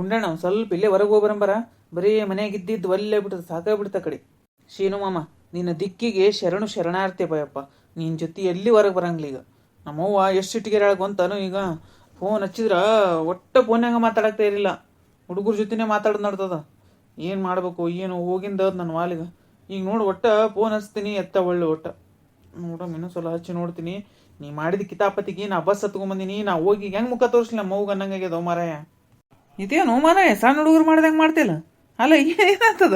ಗುಂಡಣ್ಣ ಸ್ವಲ್ಪ ಇಲ್ಲೇ ಹೊರಗೆ ಹೋಗ್ಬರಂಬರ. ಬರೀ ಮನೆಯಾಗಿದ್ದಿದ್ದು ಒಲ್ಲೆ ಬಿಡ್ತದೆ, ಸಾಕಾಗ್ಬಿಡ್ತ ಕಡೆ. ಶೀನು ಮಾಮ, ನಿನ್ನ ದಿಕ್ಕಿಗೆ ಶರಣಾರ್ಥಿ ಭಯಪ್ಪ. ನಿನ್ನ ಜೊತೆ ಎಲ್ಲಿ ಹೊರಗೆ ಬರಂಗಿಲ್ಲ ಈಗ. ನಮ್ಮವ್ವ ಎಷ್ಟು ಸಿಟ್ಟಿಗೆರಾಳ ಗೊಂತಾನು. ಈಗ ಫೋನ್ ಹಚ್ಚಿದ್ರ ಒಟ್ಟ ಫೋನ್ಯಾಗ ಮಾತಾಡಕ್ತಾ ಇರಲಿಲ್ಲ, ಹುಡುಗರ ಜೊತೆನೇ ಮಾತಾಡೋದು ನಡ್ತದ. ಏನು ಮಾಡ್ಬೇಕು ಏನು ಹೋಗಿಂದ ನನ್ನ ವಾಲಿಗ. ಈಗ ನೋಡು ಒಟ್ಟ ಫೋನ್ ಹಚ್ತೀನಿ ಎತ್ತ ಒಳ್ಳೆ ಒಟ್ಟ ನೋಡಮ್ಮ ಇನ್ನೊಂದ್ಸಲ ಹಚ್ಚಿ ನೋಡ್ತೀನಿ. ನೀ ಮಾಡಿದ ಕಿತಾಪತಿಗೆ ನಾ ಬಸ್ ಹತ್ಕೊಂಬಂದಿನಿ, ನಾ ಹೋಗಿ ಹೆಂಗೆ ಮುಖ ತೋರಿಸ್ಲಿಲ್ಲ ಮೌಗ ಅನ್ನಂಗಾಗ್ಯದ ಮಾರಾಯ. ಇದೇನು ಮಾರಾಯ ಸಣ್ಣ ಹುಡುಗರು ಮಾಡ್ದಂಗೆ ಮಾಡ್ತಿಲ್ಲ. ಅಲ್ಲ ಏನಾಗ್ತದ,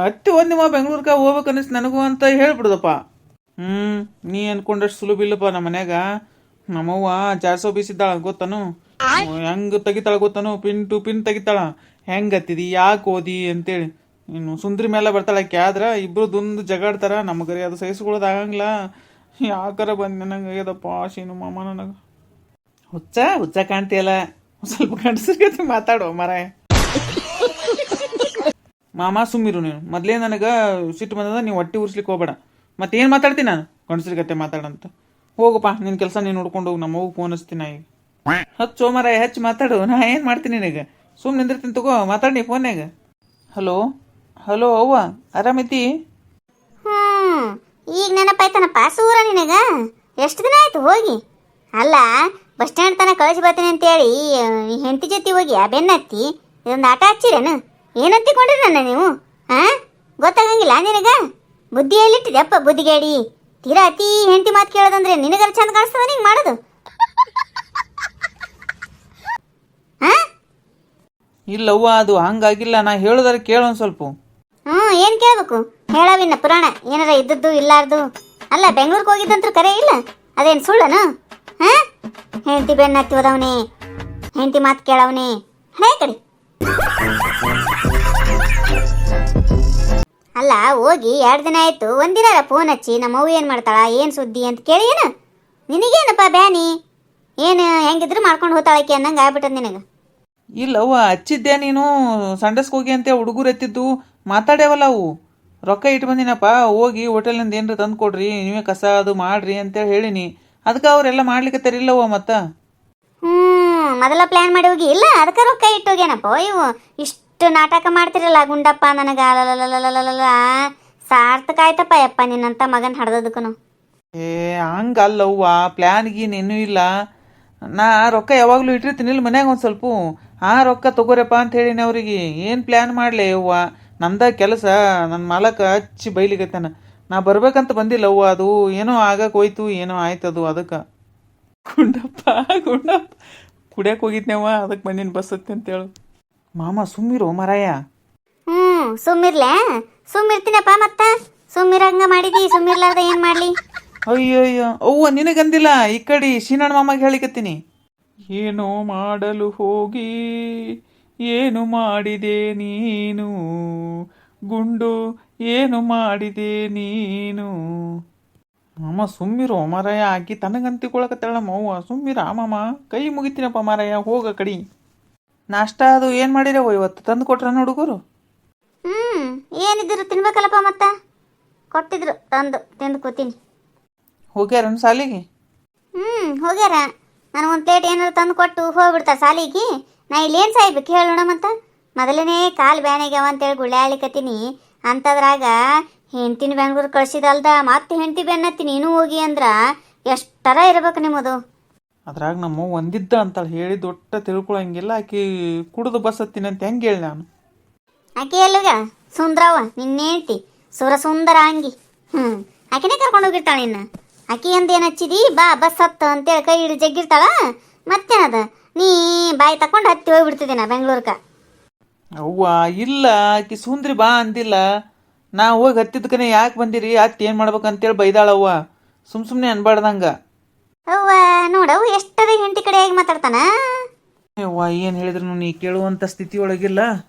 ಹತ್ತಿ ಒಂದು ಬೆಂಗ್ಳೂರ್ಗೆ ಹೋಗ್ಬೇಕು ಅನ್ನಿಸ್ ನನಗೂ ಅಂತ ಹೇಳ್ಬಿಡುದಪ್ಪ. ನೀ ಅನ್ಕೊಂಡಷ್ಟು ಸುಲಭ ಇಲ್ಲಪ್ಪ. ನಮ್ಮ ಮನ್ಯಾಗ ನಮ್ಮವ್ವ 400 ಬೀಸಿದ್ದಾಳ ಗೊತ್ತನು. ಹೆಂಗೆ ತೆಗಿತಾಳ ಗೊತ್ತನು, ಪಿನ್ ಟು ಪಿನ್ ತೆಗಿತಾಳ. ಹೆಂಗೆ ಹತ್ತಿದಿ ಯಾಕೆ ಓದಿ ಅಂತೇಳಿ. ಇನ್ನು ಸುಂದ್ರಿ ಮೇಲೆ ಬರ್ತಾಳಕ್ಕೆ ಆದ್ರೆ ಇಬ್ರದೊಂದು ಜಗಾಡ್ತಾರ. ನಮಗರಿ ಅದು ಸಹಿಸ್ಕೊಳ್ಳೋದು ಆಗಂಗಿಲ್ಲ. ಯಾಕಾರ ಬಂದು ನನಗಾಗ್ಯದಪ್ಪ ಶೀನು ಮಾಮ. ನನಗೆ ಹುಚ್ಚ ಕಾಣ್ತೀಯಲ್ಲ, ಸ್ವಲ್ಪ ಗಂಡಸ್ರಿಗೆ ಮಾತಾಡೋ ಮಾರಾಯ. ಮಾಮ ಸುಮ್ಮಿರು ನೀನು. ಮೊದಲೇ ನನಗೆ ಸಿಟ್ಟು ಬಂದದ, ನೀವು ಹೊಟ್ಟೆ ಉರ್ಸ್ಲಿಕ್ಕೆ ಹೋಗ್ಬೇಡ. ಮತ್ತೇನು ಮಾತಾಡ್ತೀನಿ ನಾನು ಗಂಡಸ್ರ ಗತೆ ಮಾತಾಡಂತ. ಹೋಗಪ್ಪ ನಿನ್ನ ಕೆಲಸ ನೀನು ನೋಡ್ಕೊಂಡು ಹೋಗಿ. ನಮ್ಮ ಹೋಗಿ ಫೋನ್ ಹಚ್ತೀನಿ ಈಗ. ಹಚ್ಚೋ ಮಾರಾಯ, ಹಚ್ಚಿ ಮಾತಾಡು. ನಾ ಏನು ಮಾಡ್ತೀನಿ ನಿನಗೆ, ಸುಮ್ಮನೆ ನಿಂದಿರ್ತೀನಿ ತಗೋ, ಮಾತಾಡಿ ಫೋನ್ಯಾಗ. ಹಲೋ ಹಲೋ ಅವ್ವ, ಆರಾಮೈತಿ? ಈಗ ನೆನಪಾಯ್ತಾನಪ್ಪ ಸೂರ ನಿನಗ. ಎಷ್ಟು ದಿನ ಆಯ್ತು ಹೋಗಿ? ಅಲ್ಲ ಬಸ್ ಸ್ಟ್ಯಾಂಡ್ ತನಕ ಕಳಿಸಿ ಬರ್ತೀನಿ ಅಂತೇಳಿ ಹೆಂಡತಿ ಜೊತೆ ಹೋಗಿ ಬೆನ್ನತ್ತಿ ಇದೊಂದು ಆಟ ಹಚ್ಚಿರೇನು? ಏನಂತಿಕೊಂಡ್ರಿ ನನ್ನ ನೀವು? ಗೊತ್ತಾಗಂಗಿಲ್ಲ ನಿನಗ? ಬುದ್ಧಿ ಎಲ್ಲಿಟ್ಟಿದೆ ಅಪ್ಪ ಬುದ್ಧಿಗೇಡಿ. ತೀರಾ ಅತಿ ಹೆಂಡತಿ ಮಾತು ಕೇಳೋದಂದ್ರೆ ನಿನಗರ ಚಂದ ಕಾಣಿಸ್ತದ ನಿಂಗೆ ಮಾಡೋದು? ಇಲ್ಲವ್ವ, ಅದು ಹಂಗಾಗಿಲ್ಲ. ನಾ ಹೇಳೋದಾರ ಕೇಳು ಒಂದು ಸ್ವಲ್ಪ. ಏನು ಕೇಳಬೇಕು ಹೇಳವಿನ್ನ ಪುರಾಣ ಏನಾರ ಇದ್ದದ್ದು ಇಲ್ಲಾರ್ದು. ಅಲ್ಲ ಬೆಂಗ್ಳೂರ್ಗೆ ಹೋಗಿದ್ದಂತೂ ಕರೆ ಇಲ್ಲ, ಅದೇನು ಸುಳ್ಳನು? ಹೆಂಡತಿ ಬೆನ್ನ ಹತ್ತಿ ಹೋದವನೇ, ಹೆಂಡತಿ ಮಾತು ಕೇಳವನೇ. ಹೇ ಕಡೆ ಅಲ್ಲ ಹೋಗಿ 2 ದಿನ ಆಯ್ತು. ಒಂದಿನ ಫೋನ್ ಹಚ್ಚಿ ನಮ್ಮವ್ವ ಏನು ಮಾಡ್ತಾಳ ಏನು ಸುದ್ದಿ ಅಂತ ಕೇಳಿ ಏನು ನಿನಗೇನಪ್ಪ ಬ್ಯಾನಿ? ಏನು ಹೆಂಗಿದ್ರು ಮಾಡ್ಕೊಂಡು ಹೋಗ್ತಾಳಕ್ಕೆ ಅನ್ನಂಗೆ ಆಗ್ಬಿಟ್ಟದ ನಿನಗೆ. ಇಲ್ಲವ್ವ, ಹಚ್ಚಿದ್ದೆ ನೀನು ಸಂಡಸ್ಗೆ ಹೋಗಿ ಅಂತ ಹುಡುಗರು ಎತ್ತಿದ್ದು ಮಾತಾಡ್ಯಾವಲ್ಲ ಅವು. ರೊಕ್ಕ ಇಟ್ಟು ಬಂದಿನಪ್ಪ, ಹೋಗಿ ಹೋಟೆಲ್ನಿಂದ ಏನ್ರ ತಂದು ಕೊಡ್ರಿ, ನೀವೇ ಕಸ ಅದು ಮಾಡ್ರಿ ಅಂತೇಳಿ ಹೇಳಿನಿ. ಅದಕ್ಕೆ ಅವರೆಲ್ಲ ಮಾಡ್ಲಿಕ್ಕೆ ತರಿಲ್ಲವ್ವ. ಮತ್ತು ಮೊದಲ ಪ್ಲ್ಯಾನ್ ಮಾಡಿ ಹೋಗಿ ಇಲ್ಲ, ಅದಕ್ಕೆ ರೊಕ್ಕ ಇಟ್ಟು ಹೋಗ್ಯಾನಪ್ಪ ಇವು. ಇಷ್ಟು ನಾಟಕ ಮಾಡ್ತಿರಲ್ಲ ಗುಂಡಪ್ಪ, ನನಗೆ ಅಲ್ಲಲ್ಲ ಸಾರ್ಥಕ ಆಯ್ತಪ್ಪ ಯಪ್ಪ ನಿನ್ನಂತ ಮಗನ ಹಡ್ದದಕ್ಕೂ. ಹಂಗಲ್ಲವ್ವ, ಪ್ಲ್ಯಾನ್ಗೀನ್ ಏನೂ ಇಲ್ಲ. ನಾ ರೊಕ್ಕ ಯಾವಾಗಲೂ ಇಟ್ಟಿರ್ತೀನಿ ಇಲ್ಲಿ ಮನ್ಯಾಗ ಒಂದು ಸ್ವಲ್ಪ. ರೊಕ್ಕ ತಗೋರಪ್ಪ ಅಂತ ಹೇಳಿನಿ ಅವ್ರಿಗೆ. ಏನು ಪ್ಲ್ಯಾನ್ ಮಾಡಲಿ ಅವ್ವ, ನಮ್ದ ಕೆಲಸ. ನನ್ನ ಮಾಲಕ ಹಚ್ಚಿ ಬೈಲಿಗತ್ತಾನ. ನಾ ಬರ್ಬೇಕಂತ ಬಂದಿಲ್ಲ ಅವ್ವ, ಅದು ಏನೋ ಆಗಕ್ಕೆ ಹೋಯ್ತು, ಏನೋ ಆಯ್ತದು. ಅದಕ್ಕೆ ಗುಂಡಪ್ಪ ಕುಡಿಯಕ್ಕೆ ಹೋಗಿದ್ನೇವ, ಅದಕ್ಕೆ ಬಂದಿನ ಬಸ್ ಹತ್ತಿ ಅಂತೇಳು. ಮಾಮ ಸುಮ್ಮಿರು ಮಾರಾಯ. ಸುಮ್ಮಿರ್ತೀನಪ್ಪ. ಮತ್ತ ಸುಮ್ಮಿರಂಗ ಮಾಡಿದಿ, ಸುಮ್ಮಿರ್ಲಾರ್ದ ಏನು ಮಾಡಲಿ? ಅಯ್ಯಯ್ಯೋ ಅವ್ವ, ನಿನಗಂದಿಲ್ಲ. ಈ ಕಡೆ ಶೀನಣ್ಣ ಮಾಮಗೆ ಹೇಳಿಕತ್ತೀನಿ. ಏನು ಮಾಡಲು ಹೋಗಿ ಏನು ಮಾಡಿದೆ ನೀನು ಗುಂಡು, ಏನು ಮಾಡಿದೆ ನೀನು. ಮಾಮ ಸುಮ್ಮಿರು ಮಾರಾಯ. ಆಕಿ ತನಗಂತಿಕೊಳಕತ್ತಾಳ ನಮ್ಮವ್ವ. ಸುಮ್ಮಿರ ಮಾಮ, ಕೈ ಮುಗಿತೀನಪ್ಪ ಮಾರಾಯ. ಹೋಗ ಕಡಿ. ನಾಷ್ಟ ಅದು ಏನು ಮಾಡಿರವ ಇವತ್ತು? ತಂದು ಕೊಟ್ರ ಹುಡುಗರು? ಏನಿದ್ರು ತಿನ್ಬೇಕಲ್ಲಪ್ಪ. ಮತ್ತ ಕೊಟ್ಟಿದ್ರು, ತಂದು ತಿಂದು ಕೂತೀನಿ. ಹೋಗ್ಯಾರ ಸಾಲಿಗೆ? ಹೋಗ್ಯಾರ. ನನಗೊಂದು ಪ್ಲೇಟ್ ಏನಾದ್ರು ತಂದು ಕೊಟ್ಟು ಹೋಗ್ಬಿಡ್ತಾರೆ ಸಾಲಿಗೆ. ನಾ ಇಲ್ಲೇನು ಸಾಯ್ಬೇಕು ಹೇಳೋಣ. ಮತ್ತು ಮೊದಲನೇ ಕಾಲು ಬ್ಯಾನಿಗ್ಯಾವ ಅಂತೇಳಿ ಗುಳ್ಯಾಳಿಕತ್ತೀನಿ. ಅಂಥದ್ರಾಗ ಹೆಂಡ್ತಿನ ಬೆಂಗ್ಳೂರು ಕಳ್ಸಿದಲ್ದ ಮತ್ತೆ ಹೆಂಡ್ತಿ ಬೆನ್ನತ್ತಿ ನೀನು ಹೋಗಿ ಅಂದ್ರ ಎಷ್ಟರ ಇರ್ಬೇಕು ನಿಮ್ಮದು. ಅದ್ರಾಗ ನಮ್ಮ ಒಂದಿದ್ದ ಅಂತಾಳೆ, ಹೇಳಿದ ಒಟ್ಟ ತಿಳ್ಕೊಳಂಗಿಲ್ಲ. ಆಕಿ ಕುಡಿದು ಬಸ್ ಹತ್ತೀನಿ ಅಂತ ಹೆಂಗೆ ಹೇಳಿ ನಾನು? ಆಕೆ ಎಲ್ಲಗ ಸುಂದ್ರವ ನಿನ್ನ ಹೆಂಡ್ತಿ ಸುಂದರ ಅಂಗಿ. ಆಕೆನೇ ಕರ್ಕೊಂಡು ಹೋಗಿರ್ತಾಳ ನಿನ್ನ. ಆಕಿ ಅಂದೇನು ಹಚ್ಚಿದಿ ಬಾ ಬಸ್ ಹತ್ತು ಅಂತೇಳಿ ಕೈ ಹಿಡಿದು ಜಗ್ಗಿರ್ತಾಳ. ಮತ್ತೇನದ ನೀ ಬಾಯಿ ತಕೊಂಡು ಹತ್ತಿ ಹೋಗ್ಬಿಡ್ತಿದ್ದೀನ ಬೆಂಗ್ಳೂರ್ಕ. ಅವ್ವ ಇಲ್ಲ, ಆಕಿ ಸುಂದ್ರಿ ಬಾ ಅಂದಿಲ್ಲ. ನಾ ಹೋಗಿ ಹತ್ತಿದ್ಕನೆ ಯಾಕೆ ಬಂದಿರಿ, ಹತ್ತಿ ಏನು ಮಾಡ್ಬೇಕಂತೇಳಿ ಬೈದಾಳವ್ವ. ಸುಮ್ಮನೆ ಅನ್ಬಾರ್ದಂಗ. ಅವ್ವ ನೋಡವು ಎಷ್ಟದ ಹೆಂಡತಿ ಕಡೆ ಹೇಗೆ ಮಾತಾಡ್ತಾನ. ಅವ್ವ ಏನು ಹೇಳಿದ್ರು ನೀ ಕೇಳುವಂಥ ಸ್ಥಿತಿ ಒಳಗಿಲ್ಲ.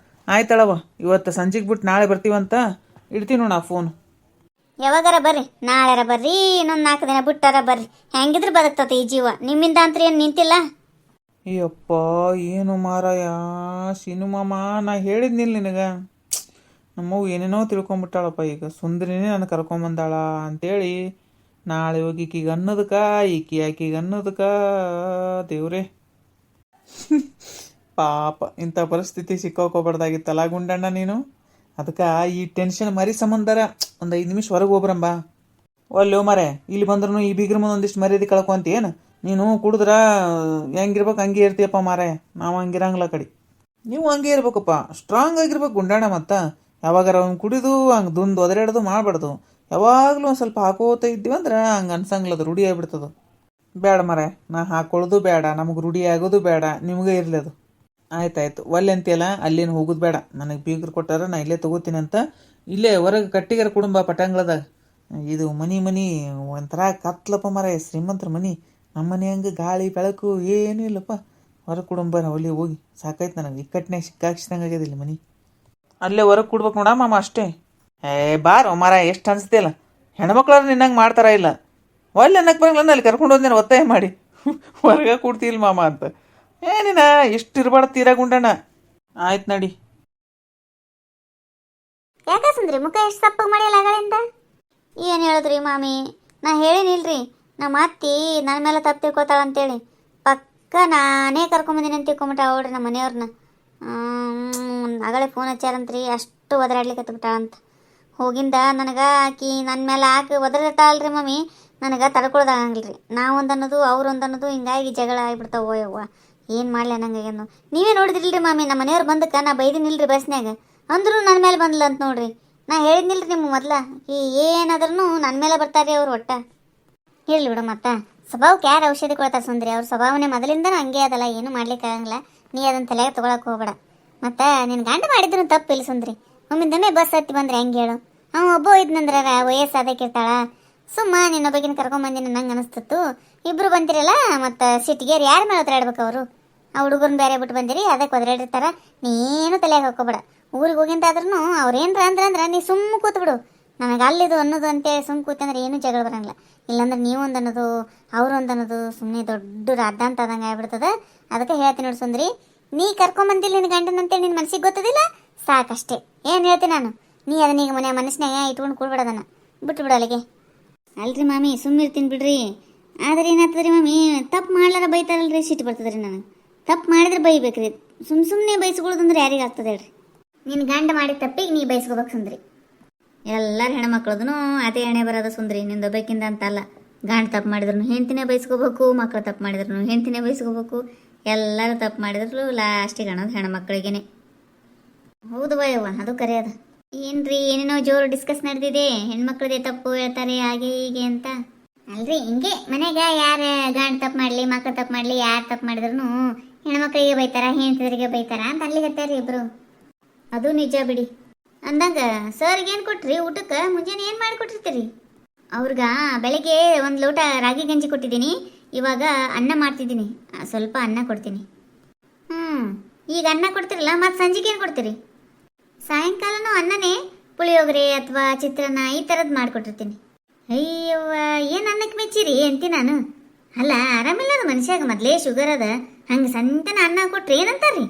ಆಯ್ತಾಳವ್ವ, ಇವತ್ತು ಸಂಜೆಗೆ ಬಿಟ್ಟು ನಾಳೆ ಬರ್ತೀವಂತ ಇಡ್ತೀನಿ ನೋಡ ಫೋನ್. ಯಾವಾಗಾರ ಬರ್ರಿ, ನಾಳೆರ ಬರ್ರಿ, ಇನ್ನೊಂದು 4 ದಿನ ಬಿಟ್ಟಾರ ಬರ್ರಿ. ಹೆಂಗಿದ್ರು ಬದುಕ್ತತಿ ಈ ಜೀವ. ನಿಮ್ಮಿಂದ ಅಂತ ಏನು ನಿಂತಿಲ್ಲ. ಅಯ್ಯಪ್ಪ ಏನು ಮಾರಾಯ ಶೀನು ಮಾಮ, ನಾ ಹೇಳಿದ್ನಿಲ್ಲ ನಿನಗೆ. ನಮ್ಮವು ಏನೇನೋ ತಿಳ್ಕೊಂಬಿಟ್ಟಾಳಪ್ಪ. ಈಗ ಸುಂದರಿನೇ ನನ್ನ ಕರ್ಕೊಂಬಂದಾಳ ಅಂತೇಳಿ ನಾಳೆ ಹೋಗಿ ಈಕಿಗೆ ಅನ್ನೋದಕ್ಕ ಆಕಿಗೆ ಅನ್ನೋದಕ್ಕ ದೇವ್ರೇ. ಪಾಪ ಇಂಥ ಪರಿಸ್ಥಿತಿ ಸಿಕ್ಕೋಕೋಬಾರ್ದಾಗಿತ್ತಲ್ಲ ಗುಂಡಣ್ಣ ನೀನು. ಅದಕ್ಕೆ ಈ ಟೆನ್ಷನ್ ಮರಿ ಸಂಬಂಧರ ಒಂದು 5 ನಿಮಿಷ ಹೊರಗೆ ಹೋಗ್ಬರಂಬ. ಒಲ್ಲೆ ಮರೆ ಇಲ್ಲಿ ಬಂದ್ರೂ ಈ ಬೀಗ್ರ ಮುಂದೆ ಒಂದಿಷ್ಟು ಮರ್ಯಾದೆ ಕಳ್ಕೊಂತೇನು ನೀನು? ಕುಡಿದ್ರ ಹೆಂಗಿರ್ಬೇಕು ಹಂಗೆ ಇರ್ತೀಯಪ್ಪ ಮಾರೆ. ನಾವು ಹಂಗಿರಂಗಿಲ್ಲ ಕಡೆ. ನೀವು ಹಂಗೆ ಇರ್ಬೇಕಪ್ಪ, ಸ್ಟ್ರಾಂಗ್ ಆಗಿರ್ಬೇಕು ಗುಂಡಣ್ಣ. ಮತ್ತು ಯಾವಾಗಾರ ಅವ್ನು ಕುಡಿದು ಹಂಗೆ ದುಂದು ಒದರಾಡೋದು ಮಾಡಬಾರ್ದು. ಯಾವಾಗಲೂ ಒಂದು ಸ್ವಲ್ಪ ಹಾಕೋತ ಇದ್ದೀವಂದ್ರೆ ಹಂಗೆ ಅನ್ಸಂಗಿಲ್ಲದು, ರೂಢಿ ಆಗಿಬಿಡ್ತದು. ಬೇಡ ಮರೆ, ನಾ ಹಾಕೊಳ್ಳೋದು ಬೇಡ, ನಮಗೆ ರೂಢಿ ಆಗೋದು ಬೇಡ, ನಿಮಗೆ ಇರಲಿ ಅದು. ಆಯ್ತಾಯ್ತು, ಒಲ್ಲೆ ಅಂತೀಯಲ್ಲ ಅಲ್ಲೇನು ಹೋಗೋದು ಬೇಡ. ನನಗೆ ಬೀಗರು ಕೊಟ್ಟಾರ, ನಾ ಇಲ್ಲೇ ತೊಗೋತೀನಿ ಅಂತ. ಇಲ್ಲೇ ಹೊರಗೆ ಕಟ್ಟಿಗೆರ ಕುಡುಂಬ ಪಟಾಂಗ್ಳದಾಗ. ಇದು ಮನಿ ಒಂಥರ ಕತ್ಲಪ್ಪ ಮರ, ಶ್ರೀಮಂತರ ಮನಿ. ನಮ್ಮ ಮನೆ ಹಂಗೆ ಗಾಳಿ ಬೆಳಕು ಏನೂ ಇಲ್ಲಪ್ಪ. ಹೊರಗೆ ಕುಡುಂಬ ಅಲ್ಲಿ ಹೋಗಿ ಸಾಕಾಯ್ತು ನನಗೆ. ಇಕ್ಕಟ್ಟಿನಾಗ ಸಿಕ್ಕಾಕ್ಸಿದಂಗೆ ಆಗ್ಯದಿಲ್ಲ ಮನಿ. ಅಲ್ಲೇ ಹೊರಗೆ ಕೊಡ್ಬೇಕು ನೋಡ ಮಾಮ ಅಷ್ಟೇ. ಬಾರೋ ಮರ, ಎಷ್ಟು ಅನಿಸ್ತಿಲ್ಲ. ಹೆಣ್ಮಕ್ಳವ್ರು ನಿನ್ನಂಗೆ ಮಾಡ್ತಾರ ಇಲ್ಲ. ಒಳ್ಳೆ ಅನ್ನಕ್ಕೆ ಬರಂಗಿಲ್ಲ, ಅಲ್ಲಿ ಕರ್ಕೊಂಡು ಹೋದ್ನೇನು ಒತ್ತಾಯ ಮಾಡಿ ಹೊರಗೆ ಕೊಡ್ತಿಲ್ಲ ಮಾಮ ಅಂತ. ಏನಿನ ಇಷ್ಟು ಇರಬಾರ್ದು ತೀರಾ ಗುಂಡಣ್ಣ. ಆಯ್ತು ನಡಿ. ಯಾಕೆ ಸುಂದ್ರಿ ಮುಖ ಎಷ್ಟು ಸಪ್ಪಗೆ ಮಾಡಿಲ್ಲ ಆಗಳಿಂದ? ಏನು ಹೇಳಿದ್ರಿ ಮಾಮಿ? ನಾ ಹೇಳಿನಿಲ್ರಿ ನಮ್ಮ ಅತ್ತಿ ನನ್ನ ಮೇಲೆ ತಪ್ಪು ತಿಳ್ಕೊತಾಳ ಅಂತೇಳಿ. ಪಕ್ಕ ನಾನೇ ಕರ್ಕೊಂಬಂದಿನಿ ಅಂತ ತಿಳ್ಕೊಂಬಿಟ್ಟ ಅವ್ರಿ ನಮ್ಮ ಮನೆಯವ್ರನ್ನ. ಆಗಲೇ ಫೋನ್ ಹಚ್ಚಾರಂತ್ರಿ, ಅಷ್ಟು ಒದರಾಡ್ಲಿಕ್ಕೆ ಅಂತ. ಹೋಗಿಂದ ನನಗೆ ಆಕಿ ನನ್ನ ಮೇಲೆ ಹಾಕಿ ಒದರಾಡ್ತಾಳಲ್ರಿ ಮಮ್ಮಿ, ನನಗೆ ತಡ್ಕೊಳ್ದಾಗಂಗಿಲ್ಲ ರೀ. ನಾವೊಂದು ಅನ್ನೋದು ಅವ್ರೊಂದು ಅನ್ನೋದು, ಹಿಂಗಾಗಿ ಜಗಳ ಆಗಿಬಿಡ್ತಾವ. ಯವ್ವ ಏನು ಮಾಡಲಿ ಅನ್ನಂಗಾಗ್ಯನು. ನೀವೇ ನೋಡಿದ್ರಿಲ್ರಿ ಮಾಮಿ, ನಮ್ಮ ಮನೆಯವ್ರು ಬಂದಕ್ಕೆ ನಾ ಬೈದಿನಿಲ್ರಿ ಬಸ್ನ್ಯಾಗ, ಅಂದ್ರೂ ನನ್ನ ಮೇಲೆ ಬಂದ್ಲ ಅಂತ ನೋಡ್ರಿ. ನಾ ಹೇಳಿದ್ನಿಲ್ರಿ ನಿಮ್ಮ ಮೊದಲ, ಏನಾದ್ರೂ ನನ್ನ ಮೇಲೆ ಬರ್ತಾರೆ ಅವ್ರು. ಒಟ್ಟ ಇರಲಿ ಬಿಡು. ಮತ್ತು ಸ್ವಭಾವಕ್ಕೆ ಯಾರು ಔಷಧಿ ಕೊಡ್ತಾರೆ ಸುಂದ್ರಿ? ಅವ್ರ ಸ್ವಭಾವನೆ ಮೊದಲಿಂದನೂ ಹಂಗೆ ಅದಲ್ಲ, ಏನು ಮಾಡ್ಲಿಕ್ಕೆ ಆಗಂಗಿಲ್ಲ. ನೀ ಅದನ್ನು ತಲೆಗೆ ತೊಗೊಳಕ್ಕೆ ಹೋಗ್ಬೇಡ. ಮತ್ತು ನಿನ್ನ ಗಂಡ ಮಾಡಿದ್ರು ತಪ್ಪಿಲ್ಲ ಸುಂದ್ರಿ. ಒಮ್ಮಿಂದೊಮ್ಮೆ ಬಸ್ ಹತ್ತಿ ಬಂದ್ರೆ ಹೆಂಗೆ ಹೇಳು? ಅವ್ನು ಒಬ್ಬ ಇದ್ನಂದ್ರೆ ವಯಸ್ಸು ಅದಕ್ಕಿರ್ತಾಳ. ಸುಮ್ಮ ನಿನ್ನೊಬ್ಬಗಿನ ಕರ್ಕೊಂಬಂದಿನ ನಂಗೆ ಅನಿಸ್ತಿತ್ತು. ಇಬ್ಬರು ಬಂದಿರಲ್ಲ, ಮತ್ತು ಸಿಟ್ಟಿಗೇರಿ ಯಾರ ಮೇಲೆ ಒದರಾಡ್ಬೇಕು ಅವರು? ಆ ಹುಡುಗರನ್ನ ಬೇರೆ ಬಿಟ್ಟು ಬಂದಿರಿ, ಅದಕ್ಕೆ ಒದರಾಡಿರ್ತಾರ. ನೀನು ತಲೆಗೆ ಹಾಕೋಬೇಡ. ಊರಿಗೆ ಹೋಗಿಂತಾದ್ರೂ ಅವ್ರೇನ್ರ ಅಂದ್ರೆ ನೀ ಸುಮ್ಮ ಕೂತ್ಬಿಡು. ನನಗೆ ಅಲ್ಲಿದು ಅನ್ನೋದು ಅಂತೇಳಿ ಸುಮ್ಮ ಕೂತಂದ್ರೆ ಏನೂ ಜಗಳ ಬರಂಗಿಲ್ಲ. ಇಲ್ಲಾಂದ್ರೆ ನೀವೊಂದು ಅನ್ನೋದು ಅವ್ರೊಂದು ಅನ್ನೋದು ಸುಮ್ಮನೆ ದೊಡ್ಡ ರಾದ್ದಾಂತ ಆದಂಗೆ ಆಗ್ಬಿಡ್ತದೆ. ಅದಕ್ಕೆ ಹೇಳ್ತೀನಿ ನೋಡಿ ಸುಂದ್ರಿ, ನೀ ಕರ್ಕೊಂಬಂದಿಲ್ಲ ನಿನ್ನ ಗಂಡನ ಅಂತೇಳಿ ನಿನ್ನ ಮನಸ್ಸಿಗೆ ಗೊತ್ತದಿಲ್ಲ ಸಾಕಷ್ಟೇ. ಏನು ಹೇಳ್ತೀನಿ ನಾನು? ನೀ ಅದನ್ನೀಗ ಮನಸ್ಸಿನಾಗ ಇಟ್ಕೊಂಡು ಕೂಡ್ಬಿಡೋದನ್ನ ಬಿಟ್ಬಿಡು ಅಲ್ಲಿಗೆ. ಅಲ್ರಿ ಮಾಮಿ ಸುಮ್ಮಿರ್ತೀನಿ ಬಿಡ್ರಿ. ಆದರೆ ಏನಾಗ್ತದ್ರಿ ಮಾಮಿ, ತಪ್ಪು ಮಾಡ್ಲಾರ ಬೈತಾರಲ್ರಿ, ಸಿಟ್ಟು ಬರ್ತದ್ರಿ ನನಗೆ. ತಪ್ಪು ಮಾಡಿದ್ರೆ ಬೈಬೇಕ್ರಿ, ಸುಮ್ಮನೆ ಬೈಸ್ಕೊಳ್ಳೋದಂದ್ರೆ ಯಾರಿಗೆ ಆಗ್ತದೆ ಹೇಳ್ರಿ? ನಿನ್ನ ಗಂಡ ಮಾಡಿದ ತಪ್ಪಿಗೆ ನೀ ಬೈಸ್ಕೋಬೇಕು ಸುಂದ್ರಿ. ಎಲ್ಲರ ಹೆಣ್ಮಕ್ಳದೂ ಅದೇ ಎಣೆ ಬರೋದು ಸುಂದ್ರಿ, ನಿಂದೊಬ್ಬಕ್ಕಿಂದ ಅಂತಲ್ಲ. ಗಂಡ ತಪ್ಪು ಮಾಡಿದ್ರು ಹೆಂಡ್ತಿನೇ ಬೈಸ್ಕೋಬೇಕು, ಮಕ್ಕಳು ತಪ್ಪು ಮಾಡಿದ್ರು ಹೆಂಡ್ತಿನೇ ಬೈಸ್ಕೋಬೇಕು. ಎಲ್ಲರೂ ತಪ್ಪು ಮಾಡಿದ್ರು ಲಾಸ್ಟಿಗೆ ಅನ್ನೋದು ಹೆಣ್ಮಕ್ಳಿಗೇನೆ. ಹೌದು ಬಯ್ಯವ್ವ, ಅದು ಕರೆ ಅದ. ಏನ್ರಿ ಏನೇನೋ ಜೋರು ಡಿಸ್ಕಸ್ ನಡೆದಿದೆ, ಹೆಣ್ಮಕ್ಳದೇ ತಪ್ಪು ಹೇಳ್ತಾರೆ ಹಾಗೆ ಹೀಗೆ ಅಂತ. ಅಲ್ರಿ ಹಿಂಗೆ ಮನೆಗ ಯಾರು ಗಂಡ ತಪ್ಪು ಮಾಡಲಿ ಮಕ್ಕಳು ತಪ್ಪು ಮಾಡಲಿ, ಯಾರು ತಪ್ಪು ಮಾಡಿದ್ರು ಹೆಣ್ಮಕ್ಳಿಗೆ ಬೈತಾರ, ಹೆಂಡ್ತಿದ್ರಿಗೆ ಬೈತಾರ ಅಂತ ಅಲ್ಲಿಗತ್ತಾರಿ ಇಬ್ರು. ಅದು ನಿಜ ಬಿಡಿ. ಅಂದಂಗ ಸರ್ಗೆ ಏನು ಕೊಟ್ರಿ ಊಟಕ್ಕೆ? ಮುಂಜಾನೆ ಏನು ಮಾಡಿ ಕೊಟ್ಟಿರ್ತೀರಿ ಅವ್ರಿಗ? ಬೆಳಗ್ಗೆ 1 ಲೋಟ ರಾಗಿ ಗಂಜಿ ಕೊಟ್ಟಿದ್ದೀನಿ, ಇವಾಗ ಅನ್ನ ಮಾಡ್ತಿದ್ದೀನಿ, ಸ್ವಲ್ಪ ಅನ್ನ ಕೊಡ್ತೀನಿ. ಈಗ ಅನ್ನ ಕೊಡ್ತಿರಲ್ಲ, ಮತ್ತು ಸಂಜೆಗೆ ಏನು ಕೊಡ್ತೀರಿ? ಸಾಯಂಕಾಲನೂ ಅನ್ನನೇ, ಪುಳಿಯೋಗರೆ ಅಥವಾ ಚಿತ್ರಾನ್ನ ಈ ಥರದ್ದು ಮಾಡಿಕೊಟ್ಟಿರ್ತೀನಿ. ಅಯ್ಯವ್ವ, ಏನು ಅನ್ನಕ್ಕೆ ಮೆಚ್ಚಿರಿ ಅಂತಿ ನಾನು. ಅಲ್ಲ ಆರಾಮಿಲ್ಲದ ಮನುಷ್ಯಾಗ, ಮೊದಲೇ ಶುಗರ್ ಅದ, ಹಂಗೆ ಸಂತನ ಅನ್ನ ಕೊಟ್ರಿ ಏನಂತಾರ್ರಿ?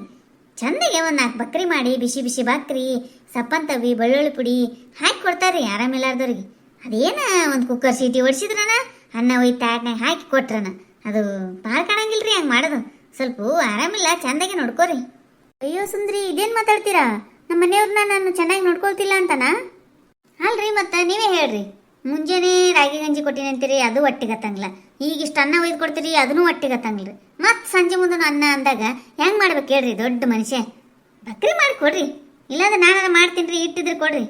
ಚಂದಗೆ 4 ಬಕ್ರಿ ಮಾಡಿ ಬಿಸಿ ಬಿಸಿ ಬಕ್ರಿ, ಸಪ್ಪಂತವಿ ಬೆಳ್ಳುಳ್ಳಿ ಪುಡಿ ಹಾಕಿ ಕೊಡ್ತಾರ್ರಿ ಆರಾಮಿಲ್ಲಾರ್ದವ್ರಿಗೆ. ಅದೇನ ಒಂದು ಕುಕ್ಕರ್ ಸೀಟಿ ಹೊಡ್ಸಿದ್ರನ ಅನ್ನ ಒಯ್ದು ತಾಟ್ನಾಗ ಹಾಕಿ ಕೊಟ್ರನ, ಅದು ಭಾಳ ಕಾಣಂಗಿಲ್ರಿ ಹಂಗೆ ಮಾಡೋದು. ಸ್ವಲ್ಪ ಆರಾಮಿಲ್ಲ, ಚಂದಾಗೆ ನೋಡ್ಕೋರಿ. ಅಯ್ಯೋ ಸುಂದ್ರಿ, ಇದೇನು ಮಾತಾಡ್ತೀರಾ? ನಮ್ಮ ಮನೆಯವ್ರನ್ನ ನಾನು ಚೆನ್ನಾಗಿ ನೋಡ್ಕೊಳ್ತಿಲ್ಲ ಅಂತನಾ? ಅಲ್ರಿ ಮತ್ತೆ ನೀವೇ ಹೇಳ್ರಿ. ಮುಂಜಾನೆ ರಾಗಿ ಗಂಜಿ ಕೊಟ್ಟಿನಿ ಅಂತೀರಿ, ಅದು ಹೊಟ್ಟಿಗತ್ತಂಗಿಲ್ಲ. ಈಗಿಷ್ಟು ಅನ್ನ ಒಯ್ದು ಕೊಡ್ತೀರಿ, ಅದನ್ನೂ ಹೊಟ್ಟಿಗತ್ತಂಗಿಲ್ಲ. ಮತ್ತು ಸಂಜೆ ಮುಂದೆ ಅನ್ನ ಅಂದಾಗ ಹೆಂಗೆ ಮಾಡ್ಬೇಕು ಹೇಳ್ರಿ? ದೊಡ್ಡ ಮನುಷ್ಯ, ಬಕ್ರಿ ಮಾಡಿ ಕೊಡ್ರಿ, ಇಲ್ಲಾಂದ್ರೆ ನಾನು ಮಾಡ್ತೀನಿ ರೀ. ಇಟ್ಟಿದ್ರೆ ಕೊಡ್ರಿ.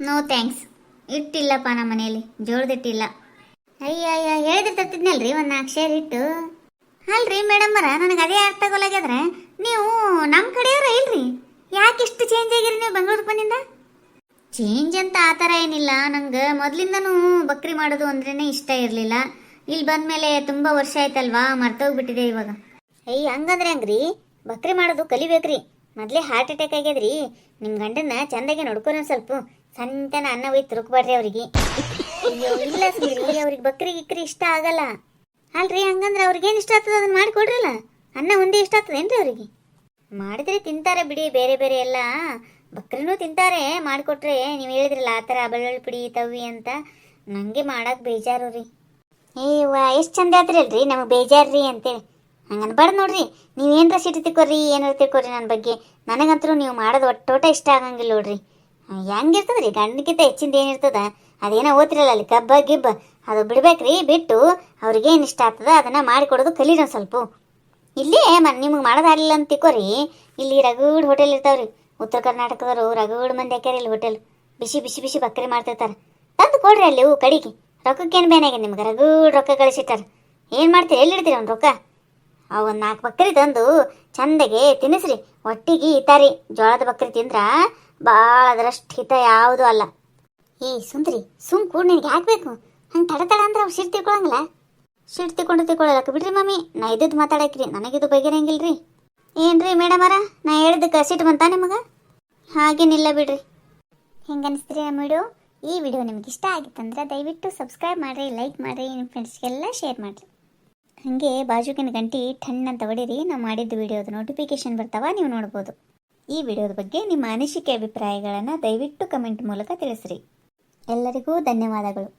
ನೋ ಥ್ಯಾಂಕ್ಸ್, ಇಟ್ಟಿಲ್ಲಪ್ಪ ನಮ್ಮ ಮನೆಯಲ್ಲಿ, ಜೋಳದ ಹಿಟ್ಟಿಲ್ಲ. ಅಯ್ಯ ಹೇಳಿದ್ರೆ ತರ್ತಿದ್ನಲ್ರಿ 4 ಶೇರ್ ಇಟ್ಟು. ಅಲ್ರಿ ಮೇಡಮ್ಮರ, ನನಗೆ ಅದೇ ಅರ್ಥ ಆಗೋಲಾಗ್ಯದ್ರೆ, ನೀವು ನಮ್ಮ ಕಡೆಯವ್ರ ಇಲ್ರಿ? ಯಾಕೆ ಇಷ್ಟು ಚೇಂಜ್ ಆಗಿರಿ ನೀವು ಬೆಂಗಳೂರಿಗೆ ಬಂದಿಂದ? ಚೇಂಜ್ ಅಂತ ಆ ಥರ ಏನಿಲ್ಲ, ನಂಗೆ ಮೊದಲಿಂದನೂ ಬಕ್ರಿ ಮಾಡೋದು ಅಂದ್ರೇ ಇಷ್ಟ ಇರಲಿಲ್ಲ. ಇಲ್ಲಿ ಬಂದಮೇಲೆ ತುಂಬ ವರ್ಷ ಆಯ್ತಲ್ವಾ, ಮರ್ತೋಗ್ಬಿಟ್ಟಿದೆ ಇವಾಗ. ಹಂಗಂದ್ರೆ ಹಂಗ್ರಿ, ಬಕ್ರಿ ಮಾಡೋದು ಕಲಿಬೇಕ್ರಿ. ಮೊದಲೇ ಹಾರ್ಟ್ ಅಟ್ಯಾಕ್ ಆಗ್ಯದ್ರಿ. ನಿಮ್ಮ ಗಂಡನ ಚಂದಾಗೆ ನೋಡ್ಕೊರಿ, ಸ್ವಲ್ಪ ಸಂತನ ಅನ್ನ ಒಯ್ದು ತುರುಕ್ಬೇಡ್ರಿ ಅವ್ರಿಗೆ. ಅಯ್ಯೋ ಇಲ್ಲ ಸುಂದ್ರಿ, ಅವ್ರಿಗೆ ಬಕ್ರಿ ಗಿಕ್ರಿ ಇಷ್ಟ ಆಗಲ್ಲ. ಅಲ್ರಿ ಹಂಗಂದ್ರೆ ಅವ್ರಿಗೇನು ಇಷ್ಟ ಆಗ್ತದೆ ಅದನ್ನು ಮಾಡಿಕೊಡ್ರಲ್ಲ. ಅನ್ನ ಒಂದೇ ಇಷ್ಟ ಆಗ್ತದೇನ್ರಿ ಅವ್ರಿಗೆ? ಮಾಡಿದ್ರೆ ತಿಂತಾರೆ ಬಿಡಿ, ಬೇರೆ ಬೇರೆ ಎಲ್ಲ ಬಕ್ರಿನೂ ತಿಂತಾರೆ ಮಾಡಿಕೊಟ್ರೆ. ನೀವು ಹೇಳಿದ್ರಲ್ಲ ಆ ಥರ ಬೆಳ್ಳುಳ್ಳಿ ಪುಡಿ ತವ್ವಿ ಅಂತ, ನನಗೆ ಮಾಡಕ್ಕೆ ಬೇಜಾರು ರೀ. ಏವ್ವ ಎಷ್ಟು ಚಂದ ಆದ್ರಲ್ರಿ, ನಮಗೆ ಬೇಜಾರು ರೀ ಅಂತೇಳಿ. ಹಂಗೆ ಅನ್ಬಾರ್ದು ನೋಡ್ರಿ. ನೀವು ಏನರ ಸಿಟ್ಟು ತಿಳ್ಕೊರಿ ಏನಾರ ತಿಳ್ಕೊರಿ ನನ್ನ ಬಗ್ಗೆ. ನನಗಂತೂ ನೀವು ಮಾಡೋದು ಒಟ್ಟೋಟ ಇಷ್ಟ ಆಗಂಗಿಲ್ಲ ನೋಡ್ರಿ. ಹೆಂಗಿರ್ತದ ರೀ ಗಂಡಕ್ಕಿಂತ ಹೆಚ್ಚಿಂದ ಏನಿರ್ತದ ಅದೇನೋ ಓದ್ತಿರಲ್ಲ ಅಲ್ಲಿ ಕಬ್ಬ ಗಿಬ್ಬ ಅದು ಬಿಡ್ಬೇಕ್ರಿ. ಬಿಟ್ಟು ಅವ್ರಿಗೆ ಏನು ಇಷ್ಟ ಆಗ್ತದ ಅದನ್ನು ಮಾಡಿಕೊಡೋದು ಕಲೀರಿ ಒಂದು ಸ್ವಲ್ಪ. ಇಲ್ಲೇ ನಿಮಗೆ ಮಾಡೋದಾಗಲಿಲ್ಲ ಅಂತ ತಿಳ್ಕೊರಿ, ಇಲ್ಲಿ ರಗಡ್ ಹೋಟೆಲ್ ಇರ್ತಾವ್ರಿ. ಉತ್ತರ ಕರ್ನಾಟಕದವರು ರಗಡ್ ಮಂದಿ ಹಾಕ್ಯಾರ ಇಲ್ಲಿ ಹೋಟೆಲ್. ಬಿಸಿ ಬಿಸಿ ಬಿಸಿ ಬಕ್ರಿ ಮಾಡ್ತಿರ್ತಾರೆ. ತಂದು ಕೊಡ್ರಿ ಅಲ್ಲಿ ಹೂ ಕಡಿಗೆ. ರೊಕ್ಕಕ್ಕೇನು ಬೇನಾಗಿದೆ ನಿಮ್ಗೆ? ರಗಡ್ ರೊಕ್ಕ ಗಳಿಸಿಟ್ಟಾರ. ಏನು ಮಾಡ್ತೀರಿ? ಎಲ್ಲಿಡ್ತೀರಿ ಅವ್ನು ರೊಕ್ಕ? ಒಂದು 4 ಬಕ್ರಿ ತಂದು ಚಂದಗೆ ತಿನ್ನಿಸ್ರಿ. ಒಟ್ಟಿಗೆ ಹಿತಾರಿ ಜೋಳದ ಬಕ್ರಿ ತಿಂದ್ರ ಭಾಳ ಅದರಷ್ಟು ಹಿತ ಯಾವುದೂ ಅಲ್ಲ. ಏ ಸುಂದ್ರಿ ಸುಮ್ ಕೂಡ ನಿನಗೆ ಹಾಕ್ಬೇಕು. ಹಂಗೆ ತಡ ಅಂದ್ರೆ ಅವ್ರು ಸಿಟ್ಟು ತಿಳ್ಕೊಳಂಗಿಲ್ಲ. ಸಿಟ್ಟು ತಿಳ್ಕೊಳ್ಳೋದಕ್ಕೆ ಬಿಡ್ರಿ ಮಮ್ಮಿ. ನಾ ಇದ್ದದ್ದು ಮಾತಾಡಕ್ರಿ, ನನಗಿದು ಬಗೆರಂಗಿಲ್ರಿ. ಏನ್ರಿ ಮೇಡಮರ, ನಾ ಹೇಳಿದ್ದಕ್ಕೆ ಸಿಟ್ಟು ಬಂತ ನಿಮಗೆ? ಹಾಗೇನಿಲ್ಲ ಬಿಡ್ರಿ. ಹೆಂಗೆ ಅನಿಸ್ತೀರಿ ನಮ್ಮ ವಿಡಿಯೋ? ಈ ವಿಡಿಯೋ ನಿಮ್ಗೆ ಇಷ್ಟ ಆಗಿತ್ತಂದ್ರೆ ದಯವಿಟ್ಟು ಸಬ್ಸ್ಕ್ರೈಬ್ ಮಾಡಿರಿ, ಲೈಕ್ ಮಾಡಿರಿ, ನಿಮ್ಮ ಫ್ರೆಂಡ್ಸ್ಗೆಲ್ಲ ಶೇರ್ ಮಾಡಿರಿ. ಹಾಗೆ ಬಾಜುಕಿನ ಗಂಟಿ ಟಣ್ ಅಂತ ಹೊಡೀರಿ. ನಾವು ಮಾಡಿದ್ದು ವಿಡಿಯೋದ ನೋಟಿಫಿಕೇಶನ್ ಬರ್ತಾವ, ನೀವು ನೋಡ್ಬೋದು. ಈ ವಿಡಿಯೋದ ಬಗ್ಗೆ ನಿಮ್ಮ ಅನಿಸಿಕೆ ಅಭಿಪ್ರಾಯಗಳನ್ನು ದಯವಿಟ್ಟು ಕಮೆಂಟ್ ಮೂಲಕ ತಿಳಿಸ್ರಿ. ಎಲ್ಲರಿಗೂ ಧನ್ಯವಾದಗಳು.